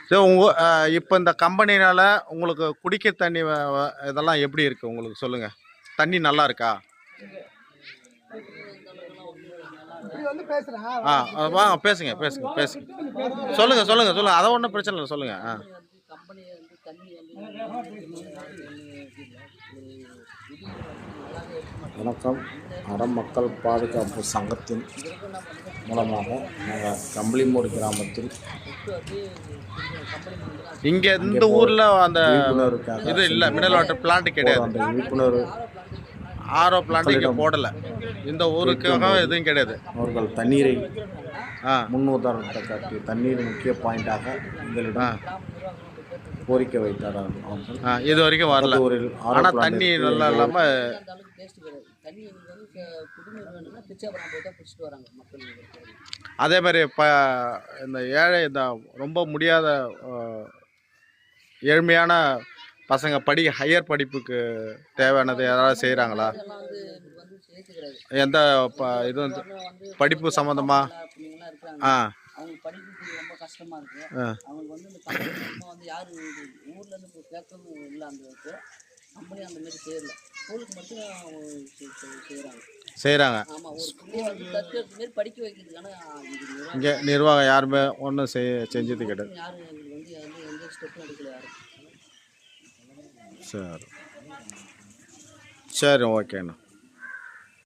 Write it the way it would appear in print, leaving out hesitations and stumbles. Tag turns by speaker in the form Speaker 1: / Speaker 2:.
Speaker 1: சரி இப்போ இந்த கம்பெனினால் உங்களுக்கு குடிக்க தண்ணி இதெல்லாம் எப்படி இருக்குது உங்களுக்கு சொல்லுங்கள். தண்ணி நல்லா இருக்கா? வாங்க பேசுங்க பேசுங்க பேசுங்க. சொல்லுங்கள் அதை ஒன்றும் பிரச்சனை இல்லை சொல்லுங்கள்.
Speaker 2: வணக்கம். அறம் மக்கள் பாதுகாப்பு சங்கத்தின் மூலமாக நாங்கள் கம்பளிமூடு கிராமத்தில்
Speaker 1: இங்கே இந்த ஊரில் அந்த
Speaker 2: விழிப்புணர்வுக்காக
Speaker 1: இது இல்லை, மினரல் வாட்டர் பிளான்ட் கிடையாது.
Speaker 2: அந்த விழிப்புணர்வு
Speaker 1: ஆரோ பிளான்ட் இங்கே போடலை. இந்த ஊருக்காக எதுவும் கிடையாது.
Speaker 2: அவர்கள் தண்ணீரை முன்னுதாரணத்தை காட்டி தண்ணீர் முக்கிய பாயிண்டாக எங்களிடம் கோரிக்கை வைத்தார்.
Speaker 1: இது வரைக்கும் வரல. ஆனால் தண்ணி நல்லா இல்லாமல் அதே மாதிரி இந்த ஏழை இந்த ரொம்ப முடியாத ஏழ்மையான பசங்க ஹையர் படிப்புக்கு தேவையானது யாராவது செய்கிறாங்களா? எந்த இது வந்து படிப்பு சம்மந்தமாக
Speaker 3: அவங்க படிக்கிறதுக்கு ரொம்ப கஷ்டமாக இருக்குது. அவங்களுக்கு வந்து இந்த கம்பெனி வந்து யாரும் ஊரில் இருந்து கேட்கவும் இல்லை. அந்த கம்பெனி அந்த மாதிரி செய்யலை. ஸ்கூலுக்கு மட்டும்
Speaker 1: செய்கிறாங்க.
Speaker 3: ஆமாம், ஒரு பிள்ளைய வந்து தத்து மாரி படிக்க வைக்கிறதுக்கான
Speaker 1: இங்கே நிர்வாகம் யாருமே ஒன்றும் செஞ்சது கிடையாது.
Speaker 3: யாரும் எங்களுக்கு வந்து எந்த ஸ்டெப்பும் எடுக்கல யாரும்.
Speaker 1: சரி ஓகேண்ணா.